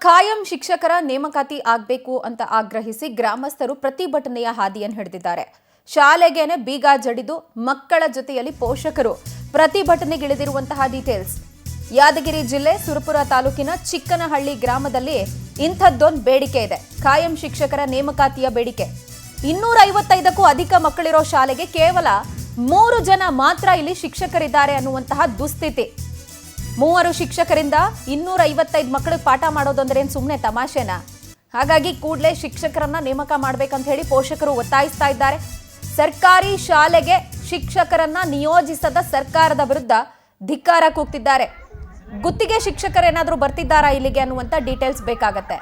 ಖಾಯಂ ಶಿಕ್ಷಕರ ನೇಮಕಾತಿ ಆಗಬೇಕು ಅಂತ ಆಗ್ರಹಿಸಿ ಗ್ರಾಮಸ್ಥರು ಪ್ರತಿಭಟನೆಯ ಹಾದಿಯನ್ನು ಹಿಡಿದಿದ್ದಾರೆ. ಶಾಲೆಗೇನೆ ಬೀಗ ಜಡಿದು ಮಕ್ಕಳ ಜೊತೆಯಲ್ಲಿ ಪೋಷಕರು ಪ್ರತಿಭಟನೆಗಿಳಿದಿರುವಂತಹ ಡೀಟೇಲ್ಸ್. ಯಾದಗಿರಿ ಜಿಲ್ಲೆ ಸುರಪುರ ತಾಲೂಕಿನ ಚಿಕ್ಕನಹಳ್ಳಿ ಗ್ರಾಮದಲ್ಲಿ ಇಂಥದ್ದೊಂದು ಬೇಡಿಕೆ ಇದೆ. ಖಾಯಂ ಶಿಕ್ಷಕರ ನೇಮಕಾತಿಯ ಬೇಡಿಕೆ. 255ಕ್ಕೂ ಅಧಿಕ ಮಕ್ಕಳಿರೋ ಶಾಲೆಗೆ ಕೇವಲ 3 ಜನ ಮಾತ್ರ ಇಲ್ಲಿ ಶಿಕ್ಷಕರಿದ್ದಾರೆ ಅನ್ನುವಂತಹ ದುಸ್ಥಿತಿ. 3 ಶಿಕ್ಷಕರಿಂದ 255 ಮಕ್ಕಳಿಗೆ ಪಾಠ ಮಾಡೋದಂದ್ರೆ ಏನು ಸುಮ್ಮನೆ ತಮಾಷೆನಾ? ಹಾಗಾಗಿ ಕೂಡಲೇ ಶಿಕ್ಷಕರನ್ನ ನೇಮಕ ಮಾಡಬೇಕಂತ ಹೇಳಿ ಪೋಷಕರು ಒತ್ತಾಯಿಸ್ತಾ ಇದ್ದಾರೆ. ಸರ್ಕಾರಿ ಶಾಲೆಗೆ ಶಿಕ್ಷಕರನ್ನ ನಿಯೋಜಿಸದ ಸರ್ಕಾರದ ವಿರುದ್ಧ ಧಿಕ್ಕಾರ ಕೂಗ್ತಿದ್ದಾರೆ. ಗುತ್ತಿಗೆ ಶಿಕ್ಷಕರೇನಾದರೂ ಬರ್ತಿದ್ದಾರಾ ಇಲ್ಲಿಗೆ ಅನ್ನುವಂಥ ಡೀಟೇಲ್ಸ್ ಬೇಕಾಗತ್ತೆ.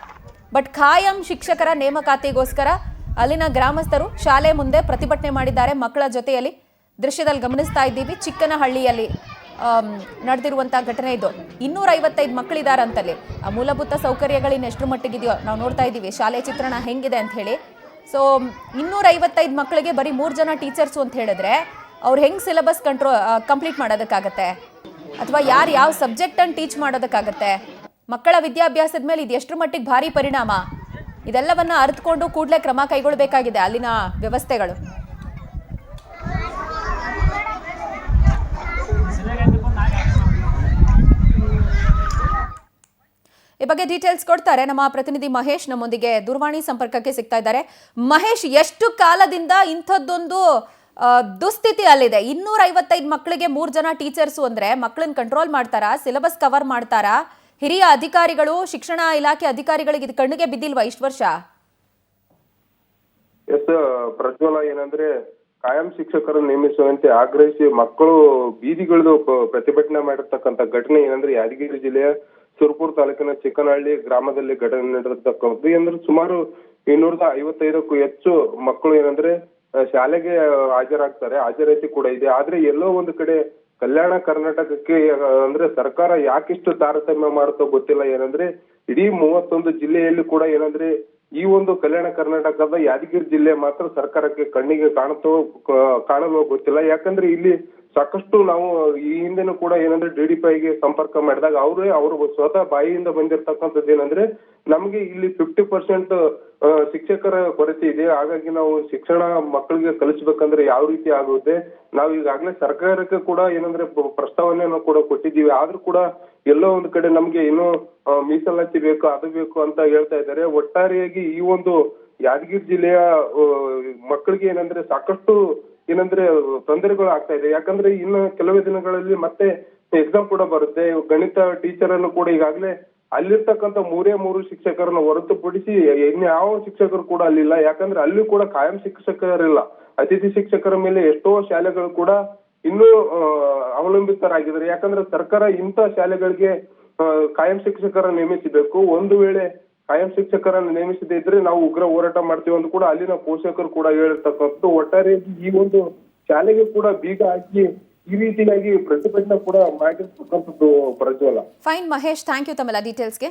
ಬಟ್ ಖಾಯಂ ಶಿಕ್ಷಕರ ನೇಮಕಾತಿಗೋಸ್ಕರ ಅಲ್ಲಿನ ಗ್ರಾಮಸ್ಥರು ಶಾಲೆ ಮುಂದೆ ಪ್ರತಿಭಟನೆ ಮಾಡಿದ್ದಾರೆ ಮಕ್ಕಳ ಜೊತೆಯಲ್ಲಿ. ದೃಶ್ಯದಲ್ಲಿ ಗಮನಿಸ್ತಾ ಇದ್ದೀವಿ, ಚಿಕ್ಕನಹಳ್ಳಿಯಲ್ಲಿ ನಡೆದಿರುವಂತಹ ಘಟನೆ ಇದು. 255 ಮಕ್ಕಳಿದಾರಂತಲ್ಲಿ. ಆ ಮೂಲಭೂತ ಸೌಕರ್ಯಗಳು ಇನ್ನೆಷ್ಟರ ಮಟ್ಟಿಗಿದೆಯೋ ನಾವು ನೋಡ್ತಾ ಇದ್ದೀವಿ, ಶಾಲೆ ಚಿತ್ರಣ ಹೆಂಗಿದೆ ಅಂತ ಹೇಳಿ. ಸೊ 255 ಮಕ್ಕಳಿಗೆ ಬರೀ 3 ಜನ ಟೀಚರ್ಸು ಅಂತ ಹೇಳಿದ್ರೆ ಅವ್ರು ಹೆಂಗೆ ಸಿಲೆಬಸ್ ಕಂಪ್ಲೀಟ್ ಮಾಡೋದಕ್ಕಾಗತ್ತೆ? ಅಥವಾ ಯಾವ ಸಬ್ಜೆಕ್ಟನ್ನು ಟೀಚ್ ಮಾಡೋದಕ್ಕಾಗತ್ತೆ? ಮಕ್ಕಳ ವಿದ್ಯಾಭ್ಯಾಸದ ಮೇಲೆ ಇದು ಎಷ್ಟರ ಮಟ್ಟಿಗೆ ಭಾರಿ ಪರಿಣಾಮ? ಇದೆಲ್ಲವನ್ನ ಅರಿತುಕೊಂಡು ಕೂಡಲೇ ಕ್ರಮ ಕೈಗೊಳ್ಳಬೇಕಾಗಿದೆ ಅಲ್ಲಿನ ವ್ಯವಸ್ಥೆಗಳು. ಈ ಬಗ್ಗೆ ಡೀಟೇಲ್ಸ್ ಕೊಡ್ತಾರೆ ನಮ್ಮ ಪ್ರತಿನಿಧಿ ಮಹೇಶ್. ನಮ್ಮೊಂದಿಗೆ ದೂರವಾಣಿ ಸಂಪರ್ಕಕ್ಕೆ ಸಿಗ್ತಾ ಇದ್ದಾರೆ. ಮಹೇಶ್, ಎಷ್ಟು ಕಾಲದಿಂದ ಇಂಥದ್ದೊಂದು ದುಸ್ಥಿತಿ ಅಲ್ಲಿದೆ? 255 ಮಕ್ಕಳಿಗೆ 3 ಜನ ಟೀಚರ್ಸು ಅಂದ್ರೆ ಮಕ್ಕಳನ್ನ ಕಂಟ್ರೋಲ್ ಮಾಡ್ತಾರಾ? ಸಿಲೆಬಸ್ ಕವರ್ ಮಾಡ್ತಾರಾ? ಹಿರಿಯ ಅಧಿಕಾರಿಗಳು, ಶಿಕ್ಷಣ ಇಲಾಖೆ ಅಧಿಕಾರಿಗಳಿಗೆ ಇದು ಕಣ್ಣಿಗೆ ಬಿದ್ದಿಲ್ವಾ ಇಷ್ಟು ವರ್ಷ? ಎಸ್ ಪ್ರಜ್ವಲ, ಏನಂದ್ರೆ ಕಾಯಂ ಶಿಕ್ಷಕರನ್ನು ನೇಮಿಸುವಂತೆ ಆಗ್ರಹಿಸಿ ಮಕ್ಕಳು ಬೀದಿಗಿಳಿದು ಪ್ರತಿಭಟನೆ ಮಾಡಿರ್ತಕ್ಕಂಥ ಘಟನೆ ಏನಂದ್ರೆ ಯಾದಗಿರಿ ಜಿಲ್ಲೆಯ ಸುರಪುರ ತಾಲೂಕಿನ ಚಿಕ್ಕನಹಳ್ಳಿ ಗ್ರಾಮದಲ್ಲಿ ಘಟನೆ ನಡೆದಿರ್ತಕ್ಕಂಥದ್ದು. ಏನಂದ್ರೆ ಸುಮಾರು 255ಕ್ಕೂ ಹೆಚ್ಚು ಮಕ್ಕಳು ಏನಂದ್ರೆ ಶಾಲೆಗೆ ಹಾಜರಾತಿ ಕೂಡ ಇದೆ. ಆದ್ರೆ ಎಲ್ಲೋ ಒಂದು ಕಡೆ ಕಲ್ಯಾಣ ಕರ್ನಾಟಕಕ್ಕೆ ಅಂದ್ರೆ ಸರ್ಕಾರ ಯಾಕಿಷ್ಟು ತಾರತಮ್ಯ ಮಾಡುತ್ತೋ ಗೊತ್ತಿಲ್ಲ. ಏನಂದ್ರೆ ಇಡೀ 31 ಜಿಲ್ಲೆಯಲ್ಲಿ ಕೂಡ ಏನಂದ್ರೆ ಈ ಒಂದು ಕಲ್ಯಾಣ ಕರ್ನಾಟಕದ ಯಾದಗಿರಿ ಜಿಲ್ಲೆ ಮಾತ್ರ ಸರ್ಕಾರಕ್ಕೆ ಕಣ್ಣಿಗೆ ಕಾಣಲು ಗೊತ್ತಿಲ್ಲ. ಯಾಕಂದ್ರೆ ಇಲ್ಲಿ ಸಾಕಷ್ಟು ನಾವು ಈ ಹಿಂದೆನೂ ಕೂಡ ಏನಂದ್ರೆ DDPIಗೆ ಸಂಪರ್ಕ ಮಾಡಿದಾಗ ಅವರು ಸ್ವತಃ ಬಾಯಿಯಿಂದ ಬಂದಿರತಕ್ಕಂಥದ್ದು ಏನಂದ್ರೆ ನಮ್ಗೆ ಇಲ್ಲಿ 50% ಶಿಕ್ಷಕರ ಕೊರತೆ ಇದೆ. ಹಾಗಾಗಿ ನಾವು ಶಿಕ್ಷಣ ಮಕ್ಕಳಿಗೆ ಕಲಿಸ್ಬೇಕಂದ್ರೆ ಯಾವ ರೀತಿ ಆಗುತ್ತೆ, ನಾವು ಈಗಾಗಲೇ ಸರ್ಕಾರಕ್ಕೆ ಕೂಡ ಏನಂದ್ರೆ ಪ್ರಸ್ತಾವನೆಯನ್ನು ಕೂಡ ಕೊಟ್ಟಿದ್ದೀವಿ. ಆದ್ರೂ ಕೂಡ ಎಲ್ಲೋ ಒಂದು ಕಡೆ ನಮ್ಗೆ ಇನ್ನೂ ಮೀಸಲಾತಿ ಬೇಕು, ಅದು ಬೇಕು ಅಂತ ಹೇಳ್ತಾ ಇದ್ದಾರೆ. ಒಟ್ಟಾರೆಯಾಗಿ ಈ ಒಂದು ಯಾದಗಿರಿ ಜಿಲ್ಲೆಯ ಮಕ್ಕಳಿಗೆ ಏನಂದ್ರೆ ಸಾಕಷ್ಟು ಏನಂದ್ರೆ ತೊಂದರೆಗಳು ಆಗ್ತಾ ಇದೆ. ಯಾಕಂದ್ರೆ ಇನ್ನು ಕೆಲವೇ ದಿನಗಳಲ್ಲಿ ಮತ್ತೆ ಎಕ್ಸಾಮ್ ಕೂಡ ಬರುತ್ತೆ. ಗಣಿತ ಟೀಚರ್ ಅನ್ನು ಕೂಡ ಈಗಾಗಲೇ ಅಲ್ಲಿರ್ತಕ್ಕಂಥ 3 ಶಿಕ್ಷಕರನ್ನು ಹೊರತುಪಡಿಸಿ ಇನ್ಯಾವ ಶಿಕ್ಷಕರು ಕೂಡ ಅಲ್ಲಿಲ್ಲ. ಯಾಕಂದ್ರೆ ಅಲ್ಲಿ ಕೂಡ ಕಾಯಂ ಶಿಕ್ಷಕರಿಲ್ಲ. ಅತಿಥಿ ಶಿಕ್ಷಕರ ಮೇಲೆ ಎಷ್ಟೋ ಶಾಲೆಗಳು ಕೂಡ ಇನ್ನೂ ಅವಲಂಬಿತರಾಗಿದ್ದಾರೆ. ಯಾಕಂದ್ರೆ ಸರ್ಕಾರ ಇಂಥ ಶಾಲೆಗಳಿಗೆ ಕಾಯಂ ಶಿಕ್ಷಕರ ನೇಮಿಸಬೇಕು. ಒಂದು ವೇಳೆ ಕಾಯಂ ಶಿಕ್ಷಕರನ್ನು ನೇಮಿಸದೇ ಇದ್ರೆ ನಾವು ಉಗ್ರ ಹೋರಾಟ ಮಾಡ್ತೀವಿ ಅಂತ ಕೂಡ ಅಲ್ಲಿನ ಪೋಷಕರು ಕೂಡ ಹೇಳಿರ್ತಕ್ಕಂಥದ್ದು. ಒಟ್ಟಾರೆ ಈ ಒಂದು ಶಾಲೆಗೆ ಕೂಡ ಬೀಗ ಹಾಕಿ ಈ ರೀತಿಯಾಗಿ ಪ್ರತಿಭಟನೆ ಕೂಡ ಮಾಡಿರ್ತಕ್ಕಂಥದ್ದು ಪ್ರಜ್ವಲ. ಫೈನ್ ಮಹೇಶ್, ಥ್ಯಾಂಕ್ ಯು ತಮ್ಮೆಲ್ಲ ಡೀಟೇಲ್ಸ್ಗೆ.